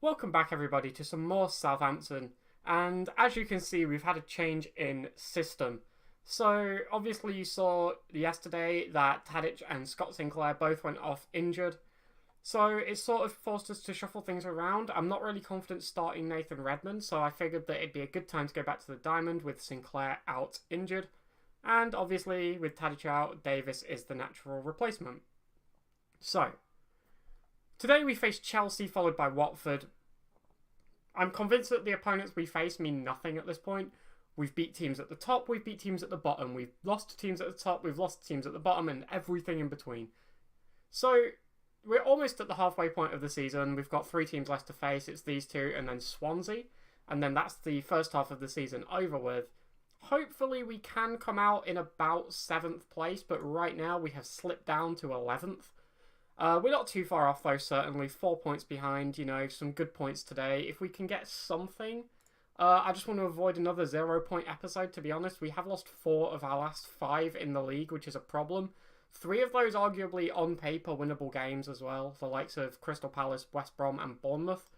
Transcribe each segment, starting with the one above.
Welcome back everybody to some more Southampton, and as you can see we've had a change in system. So obviously you saw yesterday that Tadic and Scott Sinclair both went off injured, so it sort of forced us to shuffle things around. I'm not really confident starting Nathan Redmond, so I figured that it'd be a good time to go back to the diamond with Sinclair out injured, and obviously with Tadic out, Davis is the natural replacement. So today we face Chelsea followed by Watford. I'm convinced that the opponents we face mean nothing at this point. We've beat teams at the top, we've beat teams at the bottom, we've lost to teams at the top, we've lost to teams at the bottom, and everything in between. So we're almost at the halfway point of the season. We've got 3 teams left to face. It's these two and then Swansea. And then that's the first half of the season over with. Hopefully we can come out in about 7th place, but right now we have slipped down to 11th. We're not too far off though, certainly. 4 points behind, some good points today. If we can get something, I just want to avoid another 0-point episode, to be honest. We have lost 4 of our last 5 in the league, which is a problem. 3 of those arguably on paper winnable games as well, the likes of Crystal Palace, West Brom and Bournemouth.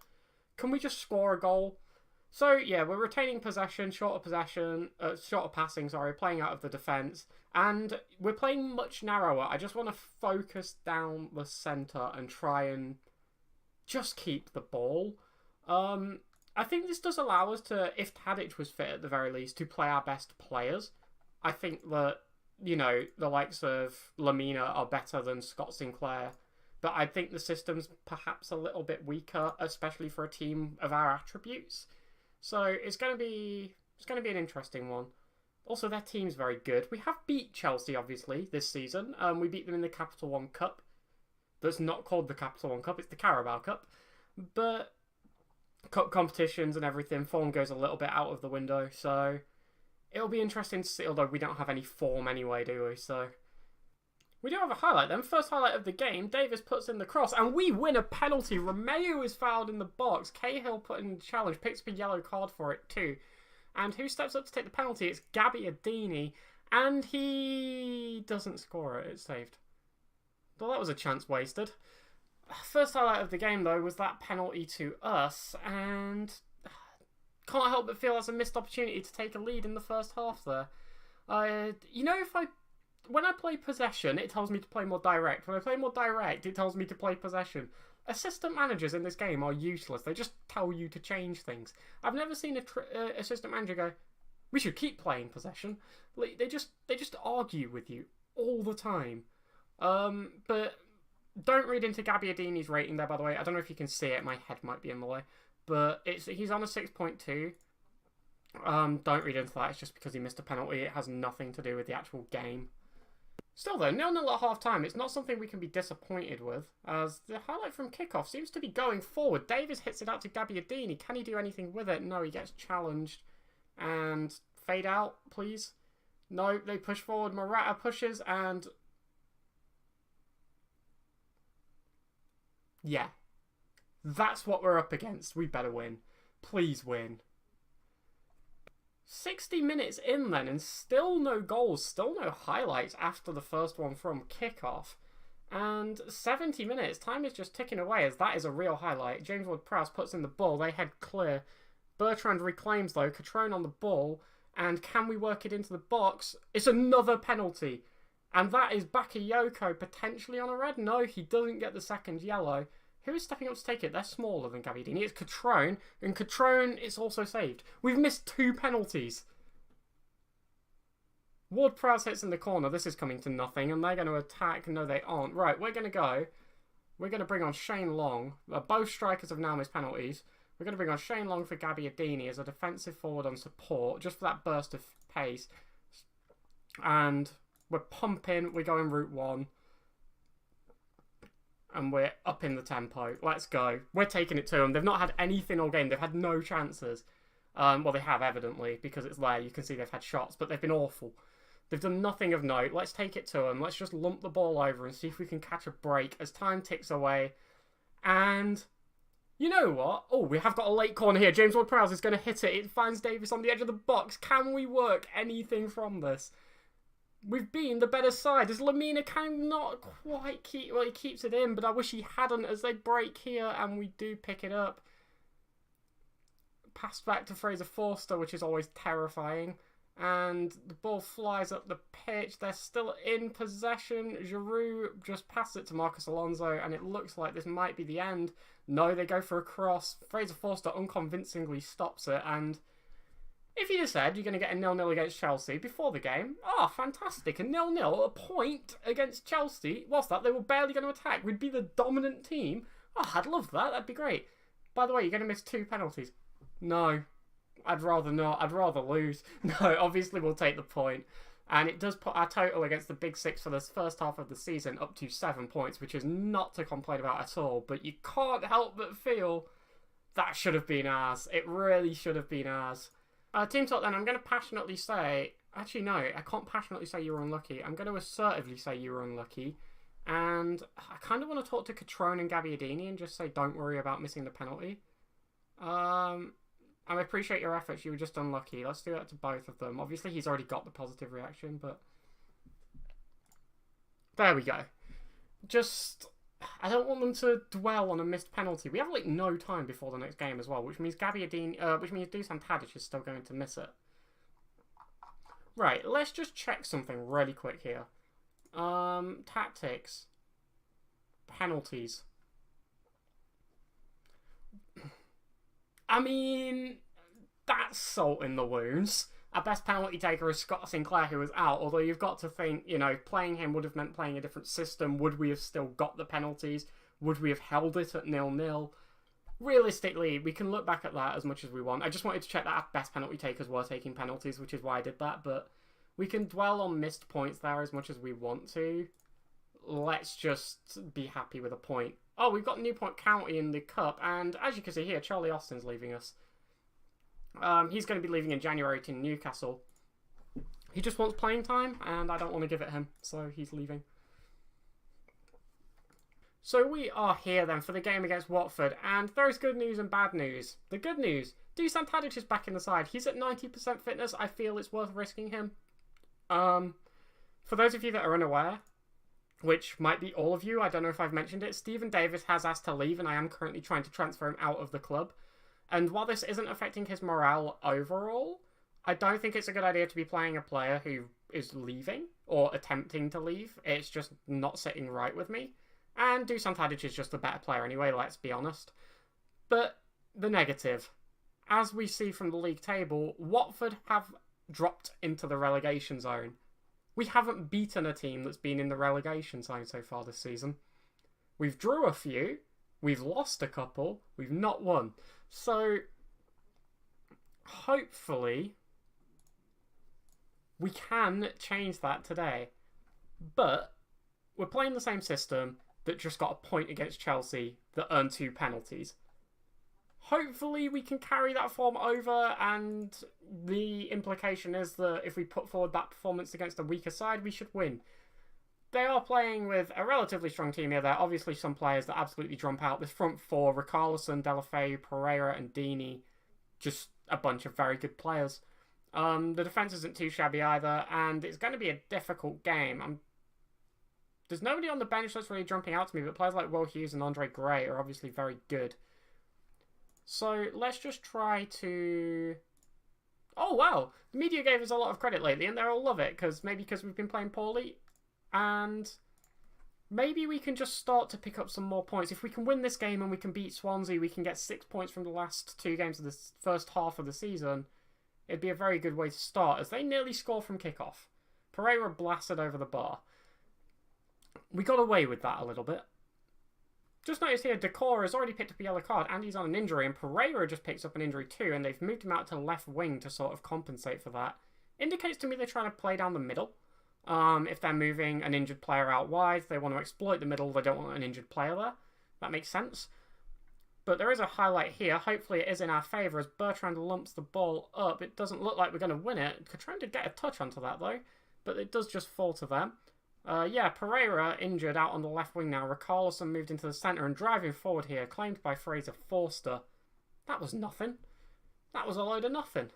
Can we just score a goal? So yeah, we're retaining possession, shorter passing, playing out of the defence, and we're playing much narrower. I just want to focus down the centre and try and just keep the ball. I think this does allow us to, if Tadic was fit at the very least, to play our best players. I think that, the likes of Lamina are better than Scott Sinclair, but I think the system's perhaps a little bit weaker, especially for a team of our attributes. So it's going to be an interesting one. Also, their team's very good. We have beat Chelsea, obviously, this season. We beat them in the Capital One Cup. That's not called the Capital One Cup, it's the Carabao Cup. But cup competitions and everything, form goes a little bit out of the window. So it'll be interesting to see, although we don't have any form anyway, do we? So we do have a highlight then. First highlight of the game, Davis puts in the cross and we win a penalty. Romeo is fouled in the box. Cahill put in the challenge, picks up a yellow card for it too. And who steps up to take the penalty? It's Gabbiadini, and he doesn't score it. It's saved. Well, that was a chance wasted. First highlight of the game though was that penalty to us, and can't help but feel that's a missed opportunity to take a lead in the first half there. When I play possession, it tells me to play more direct. When I play more direct, it tells me to play possession. Assistant managers in this game are useless. They just tell you to change things. I've never seen an assistant manager go, we should keep playing possession. They just argue with you all the time. But don't read into Gabbiadini's rating there, by the way. I don't know if you can see it. My head might be in the way. But he's on a 6.2. Don't read into that. It's just because he missed a penalty. It has nothing to do with the actual game. Still though, 0-0 at half-time, it's not something we can be disappointed with, as the highlight from kickoff seems to be going forward. Davis hits it out to Gabbiadini. Can he do anything with it? No, he gets challenged. And fade out, please. No, they push forward. Morata pushes and... yeah. That's what we're up against. We better win. Please win. 60 minutes in then, and still no goals, still no highlights after the first one from kickoff. And 70 minutes, time is just ticking away as that is a real highlight. James Ward-Prowse puts in the ball, they head clear. Bertrand reclaims though, Catrone on the ball, and can we work it into the box? It's another penalty. And that is Bakayoko potentially on a red? No, he doesn't get the second yellow. Who is stepping up to take it? They're smaller than Gabbiadini. It's Catrone, and Catrone is also saved. We've missed 2 penalties. Ward-Prowse hits in the corner. This is coming to nothing, and they're going to attack. No, they aren't. Right, we're going to go. We're going to bring on Shane Long. Both strikers have now missed penalties. We're going to bring on Shane Long for Gabbiadini as a defensive forward on support, just for that burst of pace. And we're pumping. We're going route 1. And we're up in the tempo. Let's go. We're taking it to them. They've not had anything all game. They've had no chances. Well, they have, evidently, because it's there. You can see they've had shots, but they've been awful. They've done nothing of note. Let's take it to them. Let's just lump the ball over and see if we can catch a break as time ticks away. And you know what? Oh, we have got a late corner here. James Ward-Prowse is going to hit it. It finds Davis on the edge of the box. Can we work anything from this? We've been the better side. As Lamina cannot quite keep... well, he keeps it in, but I wish he hadn't as they break here and we do pick it up. Passed back to Fraser Forster, which is always terrifying. And the ball flies up the pitch. They're still in possession. Giroud just passes it to Marcus Alonso, and it looks like this might be the end. No, they go for a cross. Fraser Forster unconvincingly stops it, and if you'd have said you're going to get a 0-0 against Chelsea before the game, fantastic. A 0-0, a point against Chelsea. What's that? They were barely going to attack. We'd be the dominant team. I'd love that. That'd be great. By the way, you're going to miss 2 penalties. No. I'd rather not. I'd rather lose. No, obviously we'll take the point. And it does put our total against the Big Six for this first half of the season up to 7 points, which is not to complain about at all. But you can't help but feel that should have been ours. It really should have been ours. Team talk then, I'm going to passionately say... Actually, no, I can't passionately say you were unlucky. I'm going to assertively say you were unlucky. And I kind of want to talk to Catrone and Gabbiadini and just say don't worry about missing the penalty. I appreciate your efforts. You were just unlucky. Let's do that to both of them. Obviously, he's already got the positive reaction, but... There we go. Just... I don't want them to dwell on a missed penalty. We have, like, no time before the next game as well, which means which means Dusan Tadic is still going to miss it. Right, let's just check something really quick here. Tactics. Penalties. I mean, that's salt in the wounds. Our best penalty taker is Scott Sinclair, who was out, although you've got to think, you know, playing him would have meant playing a different system. Would we have still got the penalties? Would we have held it at 0-0? Realistically, we can look back at that as much as we want. I just wanted to check that our best penalty takers were taking penalties, which is why I did that, but we can dwell on missed points there as much as we want to. Let's just be happy with a point. Oh, we've got Newport County in the Cup, and as you can see here, Charlie Austin's leaving us. He's going to be leaving in January to Newcastle. He just wants playing time, and I don't want to give it him, so he's leaving. So we are here then for the game against Watford, and there's good news and bad news. The good news, Dusan Tadic is back in the side. He's at 90% fitness. I feel it's worth risking him. For those of you that are unaware, which might be all of you, I don't know if I've mentioned it, Stephen Davis has asked to leave, and I am currently trying to transfer him out of the club. And while this isn't affecting his morale overall, I don't think it's a good idea to be playing a player who is leaving or attempting to leave. It's just not sitting right with me. And Dusan Tadic is just a better player anyway, let's be honest. But the negative, as we see from the league table, Watford have dropped into the relegation zone. We haven't beaten a team that's been in the relegation zone so far this season. We've drew a few, we've lost a couple, we've not won. So, hopefully, we can change that today. But, we're playing the same system that just got a point against Chelsea that earned 2 penalties. Hopefully, we can carry that form over, and the implication is that if we put forward that performance against a weaker side, we should win. They are playing with a relatively strong team here. There are obviously some players that absolutely jump out. This front four, Richarlison, Deulofeu, Pereira and Deeney, just a bunch of very good players. The defence isn't too shabby either, and it's going to be a difficult game. There's nobody on the bench that's really jumping out to me, but players like Will Hughes and Andre Gray are obviously very good. So let's just try to... Oh, wow! The media gave us a lot of credit lately, and they'll love it, maybe because we've been playing poorly. And maybe we can just start to pick up some more points. If we can win this game and we can beat Swansea, we can get 6 points from the last 2 games of the first half of the season. It'd be a very good way to start, as they nearly score from kickoff. Pereira blasted over the bar. We got away with that a little bit. Just noticed here, Decor has already picked up a yellow card, and he's on an injury, and Pereira just picks up an injury too, and they've moved him out to left wing to sort of compensate for that. Indicates to me they're trying to play down the middle. If they're moving an injured player out wide, they want to exploit the middle, they don't want an injured player there. That makes sense. But there is a highlight here. Hopefully it is in our favour as Bertrand lumps the ball up. It doesn't look like we're going to win it. Catrone did get a touch onto that though, but it does just fall to them. Yeah, Pereira injured out on the left wing now. Richarlison moved into the centre and driving forward here, claimed by Fraser Forster. That was nothing. That was a load of nothing.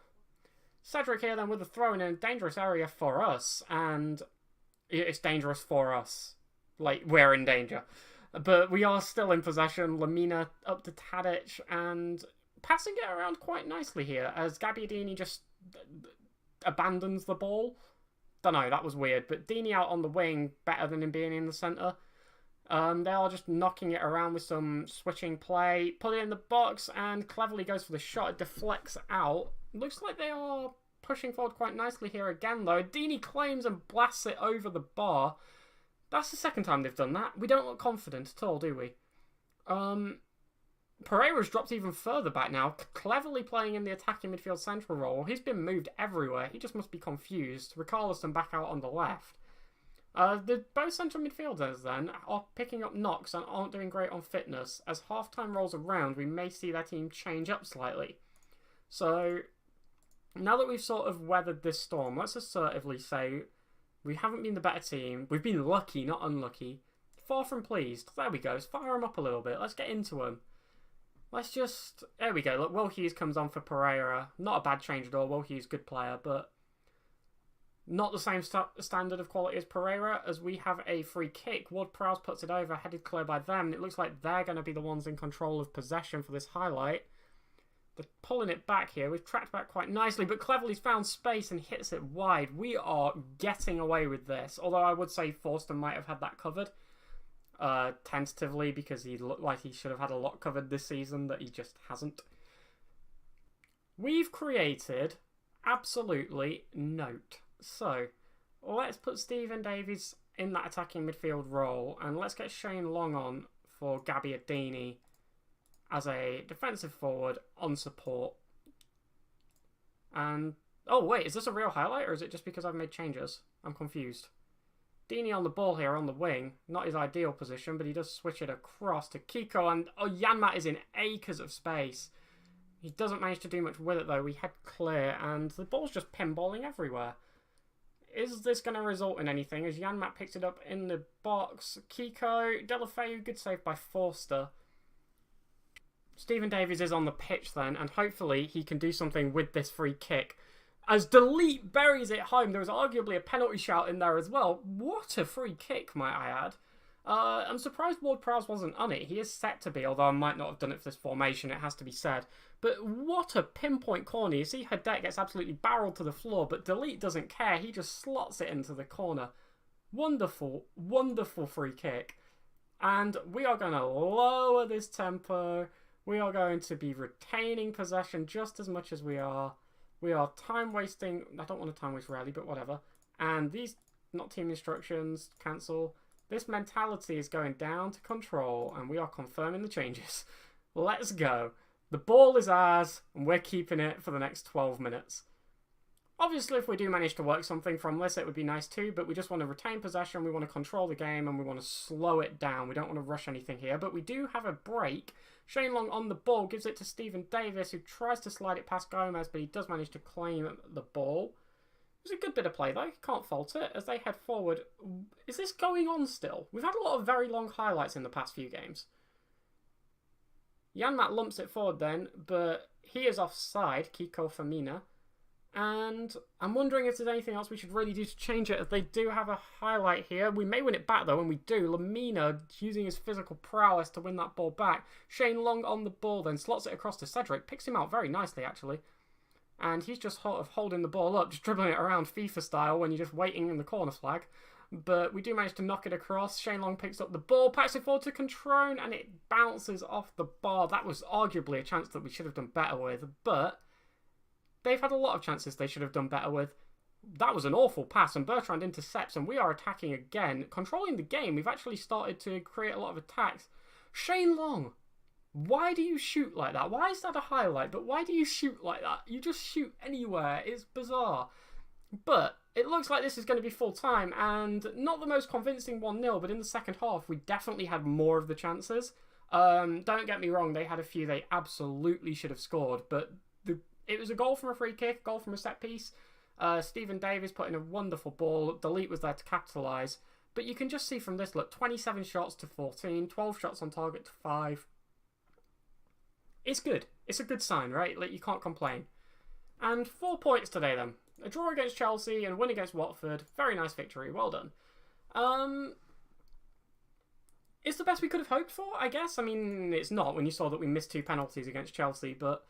Cedric here then with a throw in a dangerous area for us, and it's dangerous for us. Like, we're in danger. But we are still in possession. Lamina up to Tadic, and passing it around quite nicely here as Gabbiadini just abandons the ball. Don't know, that was weird. But Dini out on the wing, better than him being in the centre. They are just knocking it around with some switching play. Put it in the box and cleverly goes for the shot. It deflects out. Looks like they are pushing forward quite nicely here again, though. Dini claims and blasts it over the bar. That's the second time they've done that. We don't look confident at all, do we? Pereira's dropped even further back now, cleverly playing in the attacking midfield central role. He's been moved everywhere. He just must be confused. Richarlison back out on the left. Both central midfielders, then, are picking up knocks and aren't doing great on fitness. As half-time rolls around, we may see their team change up slightly. So, now that we've sort of weathered this storm, let's assertively say we haven't been the better team. We've been lucky, not unlucky. Far from pleased. There we go. Let's fire them up a little bit. Let's get into them. Let's just... There we go. Look, Will Hughes comes on for Pereira. Not a bad change at all. Will Hughes, good player, but not the same standard of quality as Pereira, as we have a free kick. Ward-Prowse puts it over, headed clear by them, and it looks like they're going to be the ones in control of possession for this highlight. They're pulling it back here. We've tracked back quite nicely, but cleverly's found space and hits it wide. We are getting away with this, although I would say Forster might have had that covered. Tentatively, because he looked like he should have had a lot covered this season that he just hasn't. We've created absolutely note. So, let's put Stephen Davies in that attacking midfield role, and let's get Shane Long on for Gabbiadini as a defensive forward on support. And, oh wait, is this a real highlight, or is it just because I've made changes? I'm confused. Dini on the ball here on the wing. Not his ideal position, but he does switch it across to Kiko. And Janmat is in acres of space. He doesn't manage to do much with it, though. We head clear, and the ball's just pinballing everywhere. Is this going to result in anything? As Janmat picks it up in the box. Kiko, Delafeu, good save by Forster. Stephen Davies is on the pitch then, and hopefully he can do something with this free kick. As Delete buries it home, there was arguably a penalty shout in there as well. What a free kick, might I add. I'm surprised Ward-Prowse wasn't on it. He is set to be, although I might not have done it for this formation, it has to be said. But what a pinpoint corner. You see Hadet gets absolutely barreled to the floor, but Delete doesn't care. He just slots it into the corner. Wonderful, wonderful free kick. And we are going to lower this tempo. We are going to be retaining possession just as much as we are. We are time wasting. I don't want to time waste rarely, but whatever. And these, not team instructions, cancel. This mentality is going down to control, and we are confirming the changes. Let's go. The ball is ours, and we're keeping it for the next 12 minutes. Obviously, if we do manage to work something from this, it would be nice too, but we just want to retain possession, we want to control the game, and we want to slow it down. We don't want to rush anything here, but we do have a break. Shane Long on the ball, gives it to Stephen Davis, who tries to slide it past Gomez, but he does manage to claim the ball. It was a good bit of play, though. Can't fault it as they head forward. Is this going on still? We've had a lot of very long highlights in the past few games. Janmat lumps it forward then, but he is offside, Kiko Femina. And I'm wondering if there's anything else we should really do to change it, as they do have a highlight here. We may win it back, though, and we do. Lamina using his physical prowess to win that ball back. Shane Long on the ball, then slots it across to Cedric. Picks him out very nicely, actually. And he's just sort of holding the ball up, just dribbling it around FIFA style when you're just waiting in the corner flag. But we do manage to knock it across. Shane Long picks up the ball, packs it forward to Controne, and it bounces off the bar. That was arguably a chance that we should have done better with, but they've had a lot of chances they should have done better with. That was an awful pass, and Bertrand intercepts, and we are attacking again. Controlling the game, we've actually started to create a lot of attacks. Shane Long, why do you shoot like that? Why is that a highlight? But why do you shoot like that? You just shoot anywhere. It's bizarre. But it looks like this is going to be full time, and not the most convincing 1-0, but in the second half, we definitely had more of the chances. Don't get me wrong, they had a few they absolutely should have scored, but it was a goal from a free kick, goal from a set piece. Stephen Davies put in a wonderful ball. Delete was there to capitalise. But you can just see from this, look, 27 shots to 14, 12 shots on target to 5. It's good. It's a good sign, right? Like, you can't complain. And 4 points today, then. A draw against Chelsea and a win against Watford. Very nice victory. Well done. It's the best we could have hoped for, I guess. I mean, it's not when you saw that we missed 2 penalties against Chelsea, but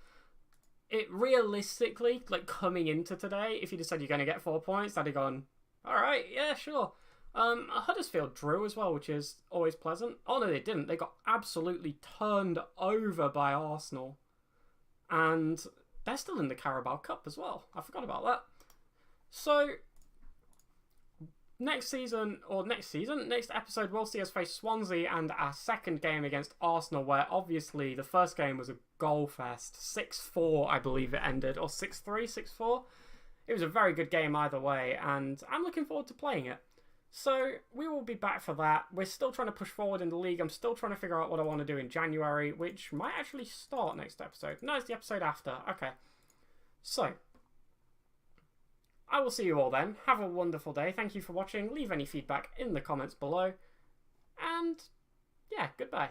it realistically, like, coming into today, if you just said you're going to get 4 points, I'd have gone, all right, yeah, sure. Huddersfield drew as well, which is always pleasant. Oh, no, they didn't. They got absolutely turned over by Arsenal. And they're still in the Carabao Cup as well. I forgot about that. So, next episode, we'll see us face Swansea and our second game against Arsenal, where obviously the first game was a goal fest. 6-4, I believe it ended, or 6-3, 6-4. It was a very good game either way, and I'm looking forward to playing it. So, we will be back for that. We're still trying to push forward in the league. I'm still trying to figure out what I want to do in January, which might actually start next episode. No, it's the episode after. Okay. So, I will see you all then. Have a wonderful day. Thank you for watching. Leave any feedback in the comments below. And, yeah, goodbye.